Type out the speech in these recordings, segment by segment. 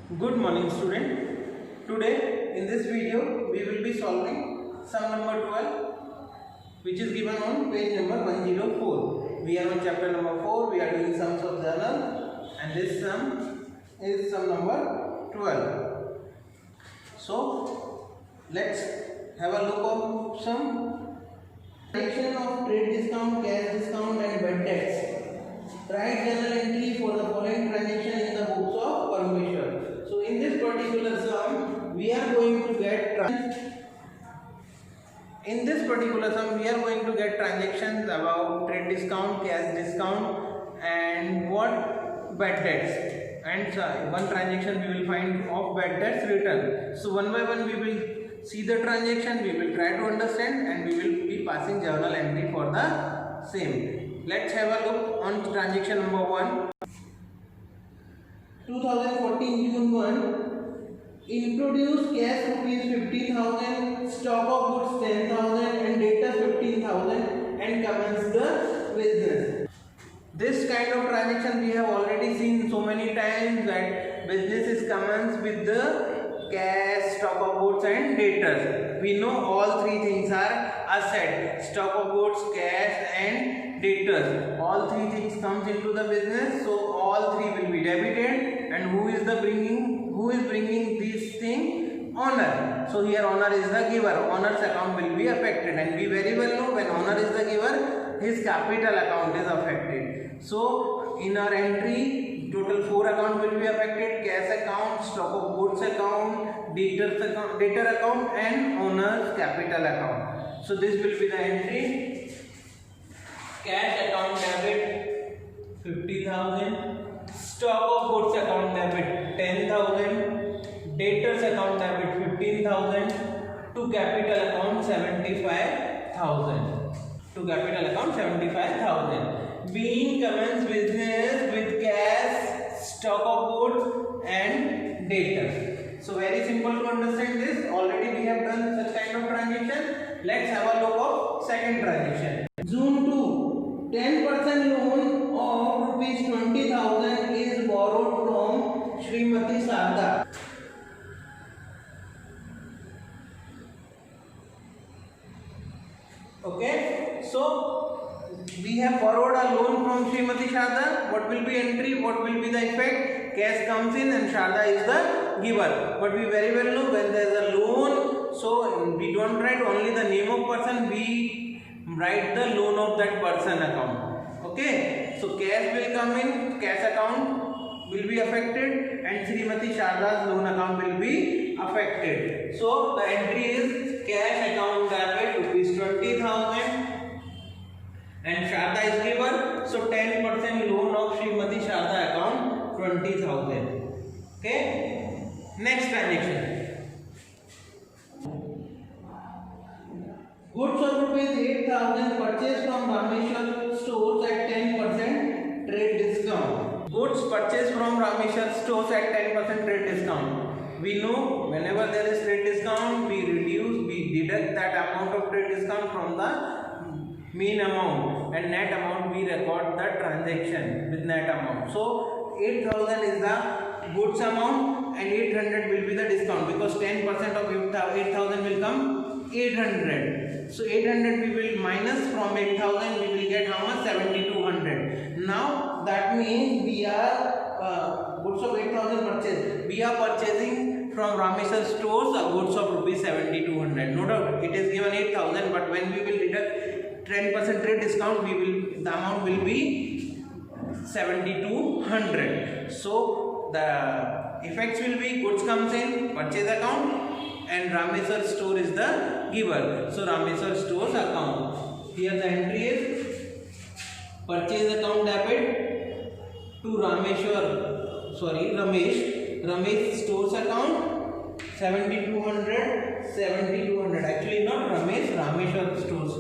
Good morning student. Today in this video we will be solving sum number 12 which is given on page number 104. We are on chapter number 4. We are doing sums of journal and this sum is sum number 12. So let's have a look of some transaction of trade discount, cash discount and bad debts. Write journal entry for the following transaction in the books of Parmeshwar. So in this particular sum, we are going to get transactions about trade discount, cash discount, and what bad debts. And one transaction we will find of bad debts return. So one by one we will see the transaction, we will try to understand, and we will be passing journal entry for the same. Let's have a look on transaction number 1. 2014 June 1. Introduce cash rupees 50,000, stock of goods 10,000 and debtors 15,000 and commence the business. This kind of transaction we have already seen so many times, that businesses commence with the cash, stock of goods and debtors. We know all three things are asset: stock of goods, cash and debtors. All three things comes into the business, so all three will be debited. And who is bringing this thing? Owner. So here owner is the giver. Owner's account will be affected, and we very well know when owner is the giver, his capital account is affected. So in our entry, total 4 account will be affected: cash account, stock of goods account, debtor account and owner's capital account. So this will be the entry: cash account debit 50,000, stock of goods account debit 10,000, debtors account debit 15,000, to capital account 75,000. To capital account 75,000. Being commence business with cash, stock of goods and debtors. So very simple to understand this. Already we have done such kind of transaction. Let's have a look of second transaction. June 2. 10% loan of rupees 20,000 is borrowed from Srimati Sarda. Okay, so we have borrowed a loan from Srimati Sharda. What will be entry? What will be the effect? Cash comes in and Sharda is the giver. But we very well know when there is a loan, so we don't write only the name of person, we write the loan of that person account. Okay, so cash will come in, cash account will be affected, and Srimati Sharda's loan account will be affected. So the entry is cash account debit rupees 20,000 and Sharda is given, so 10% loan of Srimati Sharda account 20,000. Okay, next transaction. Goods of rupees 8,000 purchased from Rameshwar stores at 10% trade discount. Goods purchased from Rameshwar stores at 10% trade discount. We know whenever there is trade discount, we deduct that amount of trade discount from the main amount, and net amount we record the transaction with net amount. So 8,000 is the goods amount and 800 will be the discount, because 10% of 8,000 will come 800. So 800 we will minus from 8,000, we will get how much? 7,200. Now that means we are goods of 8,000 purchased. We are purchasing from Rameshwar stores a goods of rupees 7,200. No doubt it is given 8,000, but when we will deduct 10% trade discount, the amount will be 7,200. So the effects will be: goods comes in purchase account and Rameshwar store is the giver. So Rameshwar stores account. Here the entry is purchase account debit to Ramesh stores account 7,200. Actually not Ramesh, Rameshwar stores.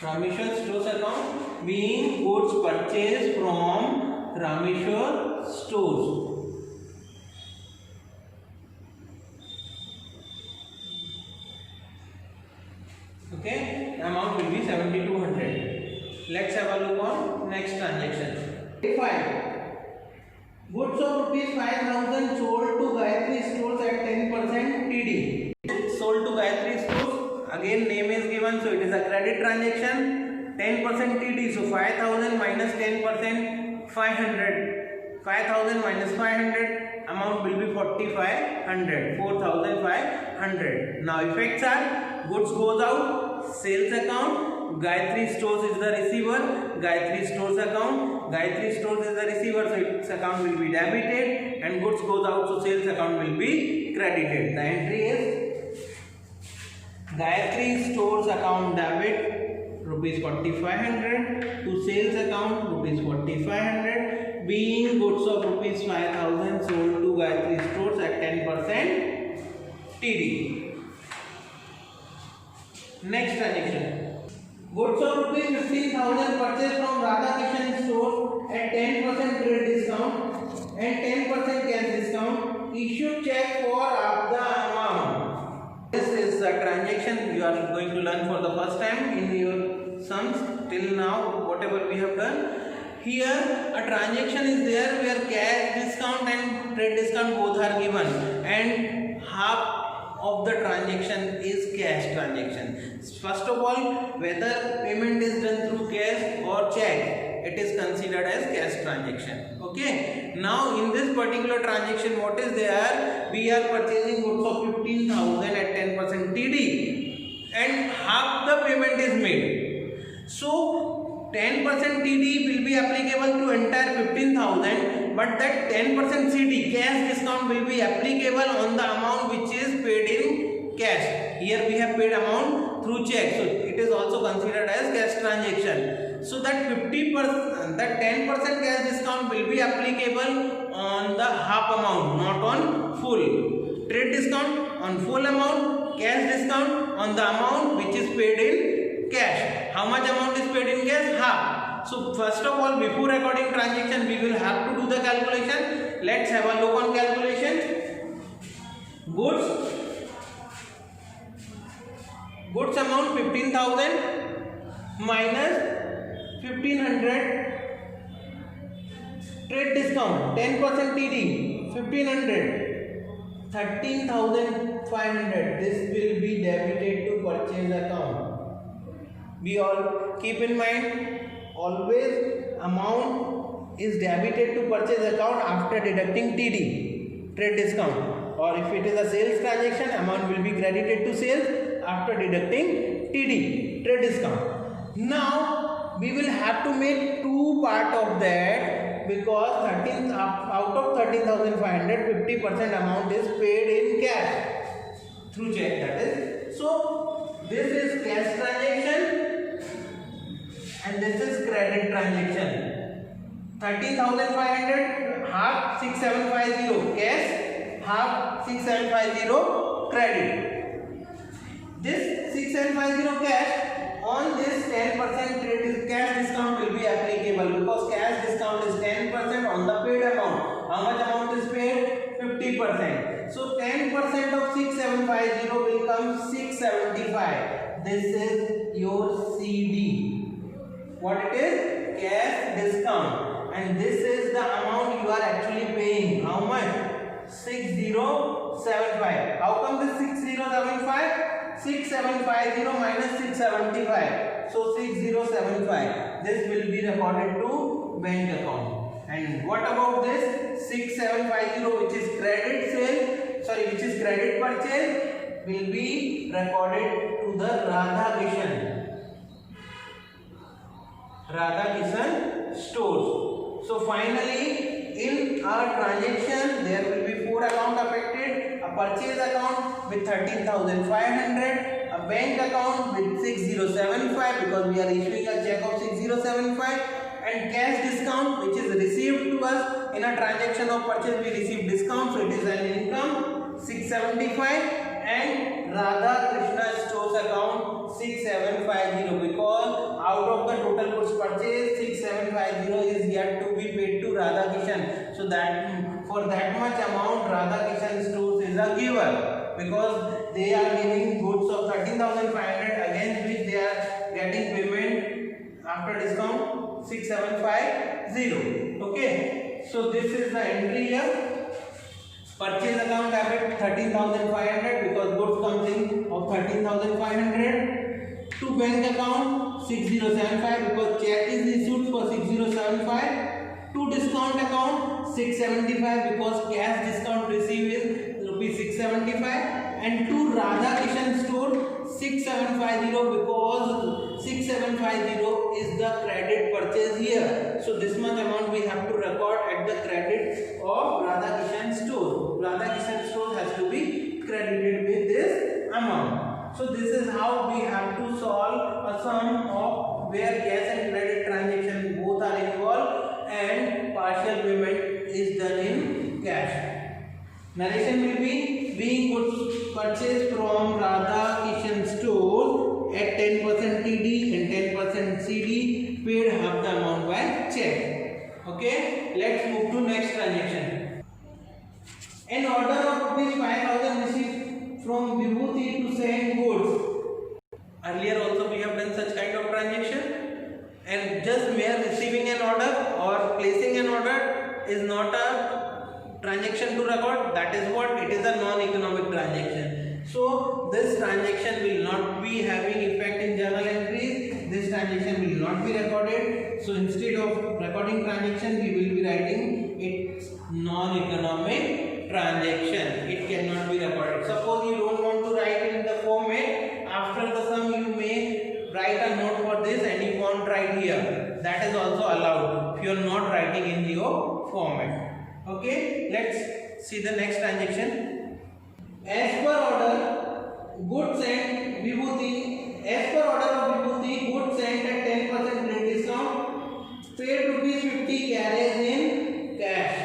Rameshwar stores account being goods purchased from Rameshwar stores. Okay, amount will be 7,200. Let's have a next transaction. 5. Goods of rupees 5,000 sold to Gayatri Stores at 10% TD. Sold to Gayatri Stores. Again, name is given, so it is a credit transaction. 10% TD. So 5,000 minus 10%, 500. 5,000 minus 500. Amount will be 4,500. 4,500. Now effects are: goods goes out, sales account. Gayatri Stores is the receiver. Gayatri Stores account. Gayatri Stores is the receiver, so its account will be debited, and goods goes out, so sales account will be credited. The entry is Gayatri Stores account debit rupees 4,500 to sales account rupees 4,500, being goods of rupees 5,000 sold to Gayatri Stores at 10% TD. Next transaction. Goods of rupees 15,000 purchased from Radhakishan Stores at 10% trade discount and 10% cash discount. Issued check for the amount. This is the transaction you are going to learn for the first time in your sums. Till now, whatever we have done. Here, a transaction is there where cash discount and trade discount both are given, and half of the transaction is cash transaction. First of all, whether payment is done through cash or check, it is considered as cash transaction. Okay. Now in this particular transaction, what is there? We are purchasing goods of 15,000 at 10% TD, and half the payment is made. So 10% TD will be applicable to entire 15,000, but that 10% CD cash discount will be applicable on the amount which is paid in cash. Here we have paid amount through check, so it is also considered as cash transaction. So that 50%, that 10% cash discount will be applicable on the half amount, not on full. Trade discount on full amount, cash discount on the amount which is paid in cash. How much amount is paid in cash? Half. So first of all, before recording transaction, we will have to do the calculation. Let's have a look on calculation. Goods amount 15,000 minus 1,500. Trade discount 10% TD 1,500. 13,500. This will be debited to purchase account. We all keep in mind, always amount is debited to purchase account after deducting TD, trade discount, or if it is a sales transaction, amount will be credited to sales after deducting TD, trade discount. Now we will have to make two part of that, because out of 13,500, 50% amount is paid in cash through check, that is. So this is cash transaction and this is credit transaction. 13,500, half 6,750 cash, half 6,750 credit. This 6,750 cash, on this 10% cash discount will be applicable, because cash discount is 10% on the paid amount. How much amount is paid? 50%. So 10% of 6,750 will come 675. This is your CD. What it is? Cash discount. And this is the amount you are actually paying. How much? 6,075. How come this 6,075? 6,750 minus 675. So 6,075. This will be recorded to bank account. And what about this 6,750, which is credit sale, which is credit purchase, will be recorded to the Radhakishan Stores. So finally, in our transaction, there will be 4 accounts affected: a purchase account with 13,500, a bank account with 6,075 because we are issuing a check of 6,075, and cash discount which is received to us in a transaction of purchase. We receive discount, so it is an income 675, and Radha Krishna Stores account 6,750, because out of the total goods purchased, 6,750 is yet to be paid to Radhakishan. So that for that much amount, Radhakishan Stores is a giver, because they are giving goods of 13,500 against which they are getting payment after discount 6750. Okay, so this is the entry here. Purchase account debit 13,500 because goods comes in of 13,500. To bank account 6075 because check is issued for 6075. To discount account 675 because cash discount received is rupees 675. And to Radha Kishan store 6750 because 6750 is the credit purchase here. So this much amount we have to record at the credit of Radha Kishan store. Radha Kishan store has to be credited with this amount. So this is how we have to solve a sum of where cash and credit transaction both are involved and partial payment is done in cash. Narration will be being goods purchased from Radha Kishan store at 10% TD and 10% CD, paid half the amount by check. Okay, let's move to next transaction. An order of rupees 5,000 received from Vibhuti to send goods. Earlier also we have done such kind of transaction, and just mere receiving an order or placing an order is not a transaction to record. That is what it is, a non-economic transaction. So this transaction will not be having effect in journal entries. This transaction will not be recorded. So instead of recording transaction, we will be writing it's non-economic transaction. It cannot be recorded. Suppose you don't want to write it in the format. After the sum, you may write a note for this, and you won't write here. That is also allowed if you are not writing in your format. Okay, let's see the next transaction. As per order, goods sent Vibhuti. As per order of Vibhuti, goods sent at 10% rate discount. Paid rupees 50 carriage in cash.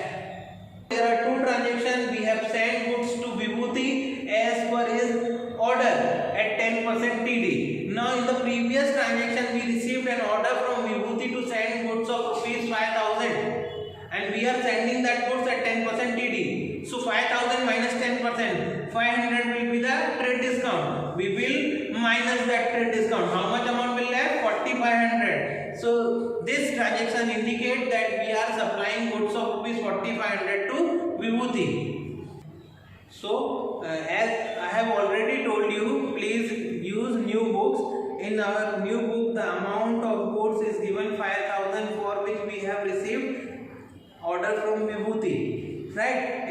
There are two transactions. We have sent goods to Vibhuti as per his order at 10% TD. Now in the previous transaction, we received an order from Vibhuti to send goods of rupees 5,000. And we are sending that goods at 10% TD. So 5,000 minus 10%, 500 will be the trade discount. We will minus that trade discount. How much amount will left? 4,500. So this transaction indicates that we are supplying goods of rupees 4,500 to Vibhuti. So as I have already told you, please use new books. In our new book, the amount of goods is given 5,000 for which we have received order from Vibhuti, right?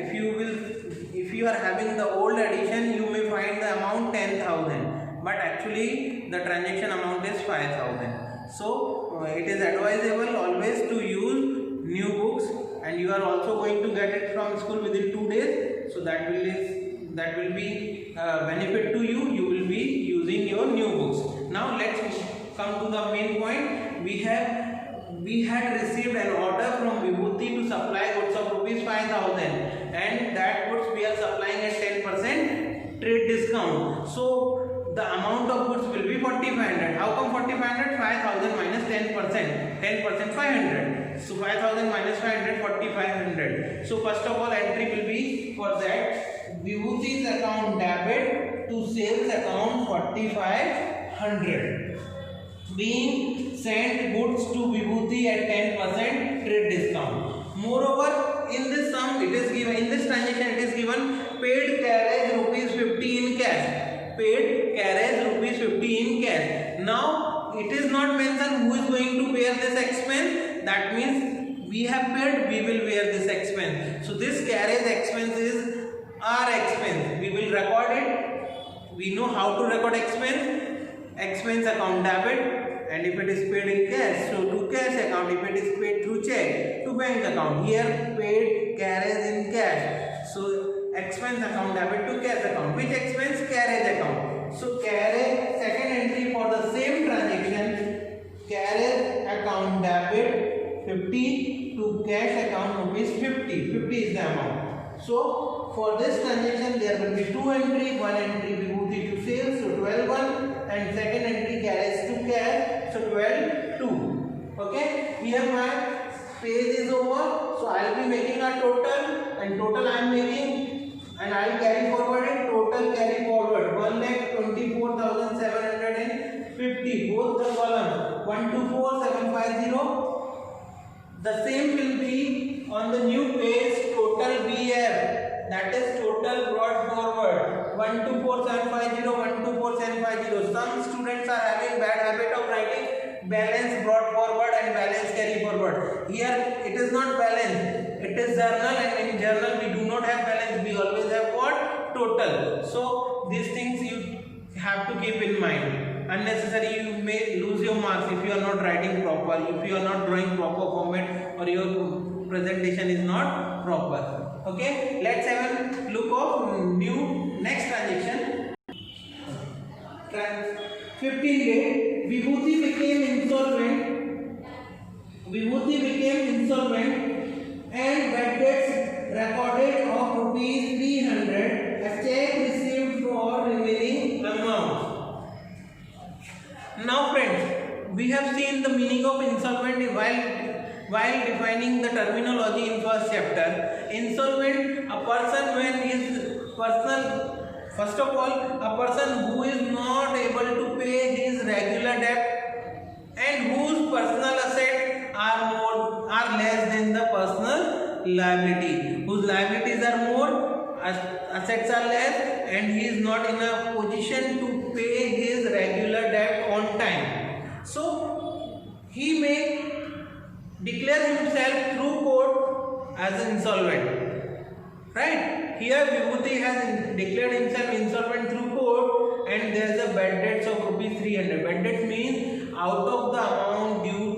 If you are having the old edition, you may find the amount 10,000, but actually the transaction amount is 5,000. So it is advisable always to use new books, and you are also going to get it from school within 2 days. So that will be benefit to you. You will be using your new books. Now let's come to the main point. We had received an order from Vibhuti to supply goods of rupees 5,000, and that goods we are supplying at 10% trade discount. So the amount of goods will be 4,500. How come 4,500? 5,000 minus 10%. 10% 500. So 5,000 minus 500, 4,500. So first of all, entry will be for that Vibhuti's account debit to sales account 4,500. Being sent goods to Vibhuti at 10% trade discount. Moreover, in this sum, it is given, in this transaction, it is given paid carriage rupees 50 in cash. Paid carriage rupees 50 in cash. Now, it is not mentioned who is going to bear this expense. That means we have paid, we will bear this expense. So this carriage expense is our expense. We will record it. We know how to record expense. Expense account debit, and if it is paid in cash, so to cash account. If it is paid through check, to bank account. Here paid carriage in cash. So expense account debit to cash account. Which expense? Carriage account. So carriage, second entry for the same transaction, carriage account debit 50 to cash account rupees 50. 50 is the amount. So for this transaction there will be two entry. One entry Vibhuti to sales, so 12,1. And second entry carriage to cash, so 12,2. Okay, here my page is over, so I will be making a total, and total I am making, and I will carry forward it. Total carry forward 1,24,750, both the columns 124,750. 1750. The same will be on the new page total BF, that is total brought forward 124750, 124750. Some students are having bad habit of writing balance brought forward and balance carry forward. Here it is not balance, it is journal, and in journal we do not have balance, we always have what? Total. So these things you have to keep in mind. Unnecessary, you may lose your marks if you are not writing proper, if you are not drawing proper format, or your presentation is not proper. Okay, let's have a look of new next transaction. 15-day, Vibhuti became insolvent and bad debts recorded of rupees 300, a check received for remaining amount. Now friends, we have seen the meaning of insolvent while defining the terminology in first chapter. Insolvent, a person when his first of all, a person who is not able to pay his regular debt and whose personal assets are less than the personal liability, whose liabilities are more, assets are less, and he is not in a position to pay his regular debt on time. So he may declare himself through court as insolvent. Right? Here Vibhuti has declared himself insolvent through court, and there is a bad debts of rupees 300. Bad debts means out of the amount due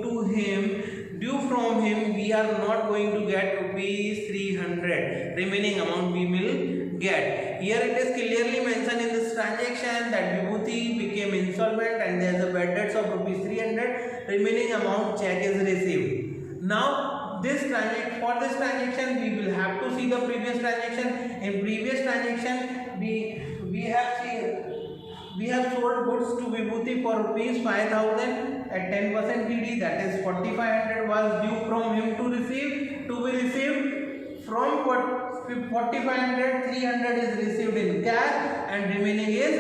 from him, we are not going to get rupees 300. Remaining amount we will get. Here it is clearly mentioned in this transaction that Vibhuti became insolvent and there is a bad debts of rupees 300. Remaining amount check is received. Now for this transaction we will have to see the previous transaction. In previous transaction we have sold goods to Vibhuti for rupees 5000 at 10% TD, that is 4500 was due from him to be received. From 4500, 300 is received in cash and remaining is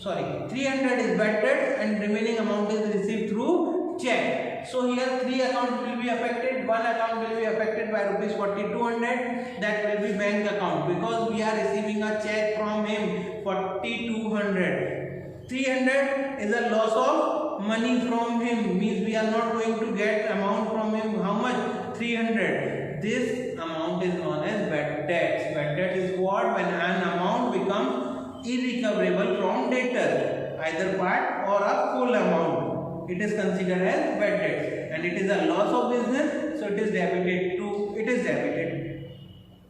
300 is bad debt and remaining amount is received through check. So here three accounts will be affected. One account will be affected by rupees 4200, that will be bank account, because we are receiving a check from him 4200. 300 is a loss of money from him, means we are not going to get amount from him. How much? 300. This amount is known as bad debts. Bad debt is what? When an amount becomes irrecoverable from debtor, either part or a full amount, it is considered as bad debt, and it is a loss of business, so it is debited.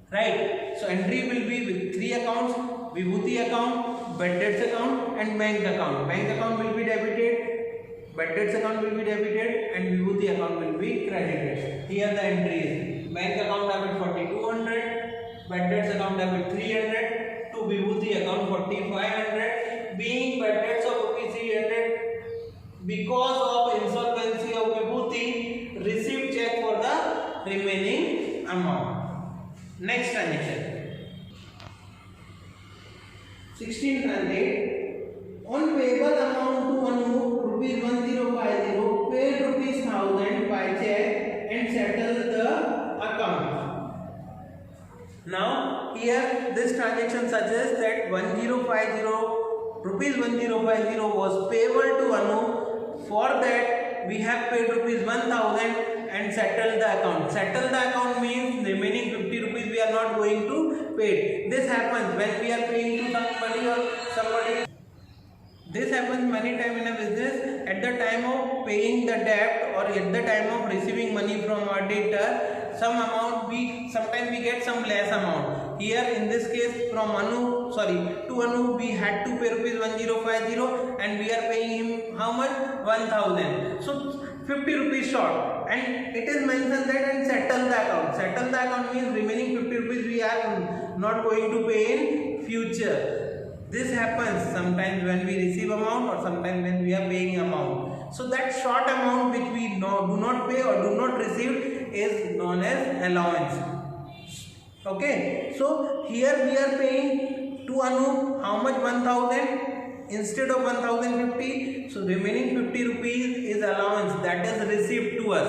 Right? So entry will be with three accounts: Vibhuti account, bad debts account, and bank account. Bank account will be debited, bad debts account will be debited, and Vibhuti account will be credited. Here the entry is: bank account debit 4200, bad debts account debit 300, to Vibhuti account 4500, being bad debts of rupees 300 because of insolvency of Vibhuti, received check for the remaining amount. Next transaction. 16 transact. On payable amount to Anu rupees 1050, paid rupees 1000 by check and settle the account. Now here this transaction suggests that rupees 1050 was payable to Anu. For that we have paid rupees 1000 and settle the account. Settle the account means remaining 50 rupees we are not going to pay. This happens when we are paying to somebody or somebody. This happens many times in a business. At the time of paying the debt or at the time of receiving money from our debtor, sometimes we get some less amount. Here in this case to Anu we had to pay rupees 1050 and we are paying him how much? 1000. So 50 rupees short, and it is mentioned that and settle the account. Settle the account means remaining 50 rupees we are not going to pay in future. This happens sometimes when we receive amount or sometimes when we are paying amount. So that short amount which we do not pay or do not receive is known as allowance. Okay, so here we are paying to Anu how much? 1000. instead of 1050, so remaining 50 rupees is allowance that is received to us,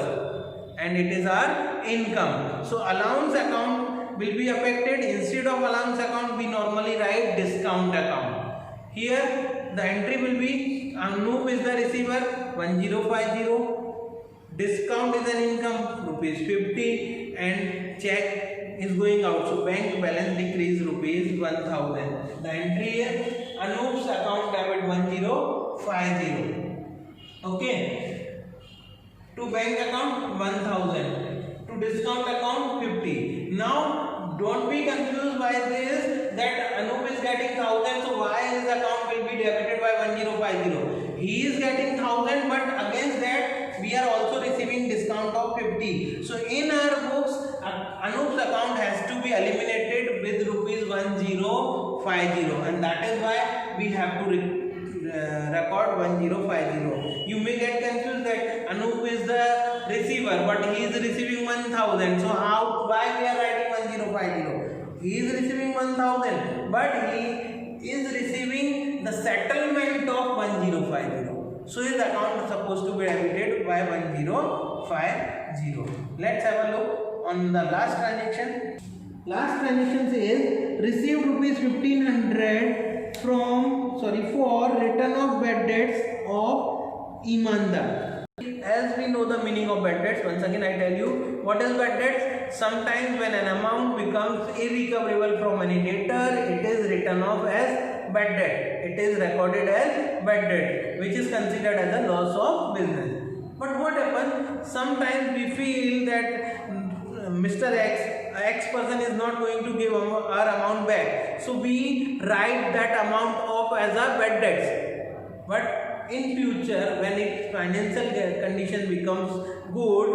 and it is our income. So allowance account will be affected. Instead of allowance account, we normally write discount account. Here the entry will be Anup is the receiver 1050, discount is an income rupees 50, and check is going out, so bank balance decrease rupees 1000. The entry is Anup's account debit 1050. Okay, to bank account 1000, to discount account 50. Now don't be confused by this that Anup is getting 1000, so why his account will be debited by 1050? He is getting 1000, but against that we are also receiving discount of 50. So in our books, Anup's account has to be eliminated with rupees 1050, and that is why we have to record 1050. You may get confused that Anup is the receiver, but he is receiving 1000. So why we are writing 1050? He is receiving 1000, but he is receiving the settlement of 1050. So his account is supposed to be debited by 1050. Let's have a look on the last transaction. Last transaction says received rupees 1500 for return of bad debts of Imandar. As we know the meaning of bad debts, once again I tell you what is bad debts. Sometimes when an amount becomes irrecoverable from any debtor, it is written off as bad debt. It is recorded as bad debt, which is considered as a loss of business. But what happens? Sometimes we feel that Mr. X person is not going to give our amount back, so we write that amount off as a bad debts. But in future, when its financial condition becomes good,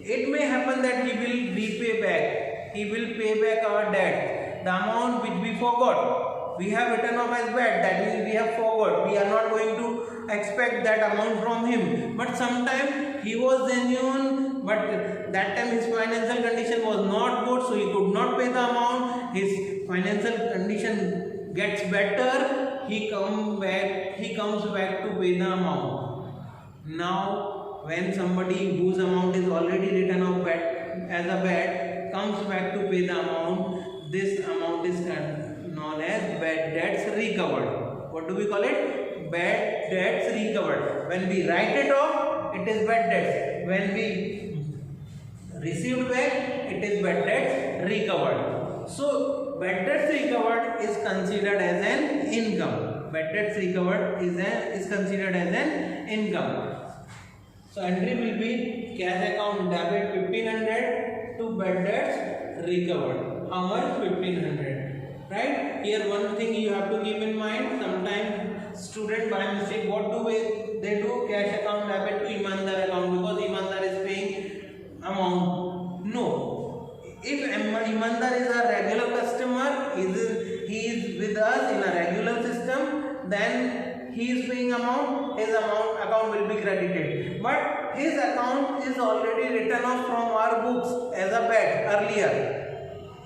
it may happen that he will repay back. He will pay back our debt, the amount which we forgot. We have written off as bad, that means we have forgot. We are not going to expect that amount from him. But sometimes he was genuine, but that time his financial condition was not good, so he could not pay the amount. His financial condition gets better, he comes back to pay the amount. Now when somebody whose amount is already written off as a bad comes back to pay the amount, this amount is known as bad debts recovered. What do we call it? Bad debts recovered. When we write it off, it is bad debts. When we received back, it is bad debts recovered. So bad debts recovered is considered as an income. Bad debts recovered is considered as an income. So entry will be cash account debit 1500 to bad debts recovered. How much? 1500. Right? Here one thing you have to keep in mind. Sometimes student by mistake what do they do? Cash account debit to Imandar account because Imandar is paying amount. No. If Imandar is a regular customer, he is with us in a regular system, then he is paying amount, his account will be credited. But his account is already written off from our books as a bad earlier.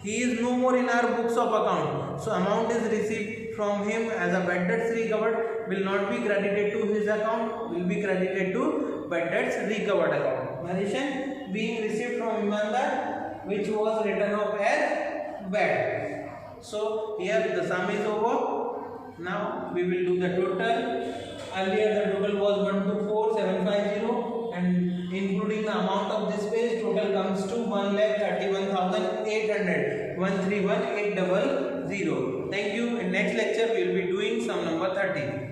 He is no more in our books of account. So amount is received from him as a bad debts recovered, will not be credited to his account, will be credited to bad debts recovered account. Narration being received from Imandar, which was written off as bad. So here the sum is over. Now we will do the total. Earlier the total was 124750, and including the amount of this page, total comes to 1,31,800. 131,800. Thank you. In next lecture we will be doing sum number 30.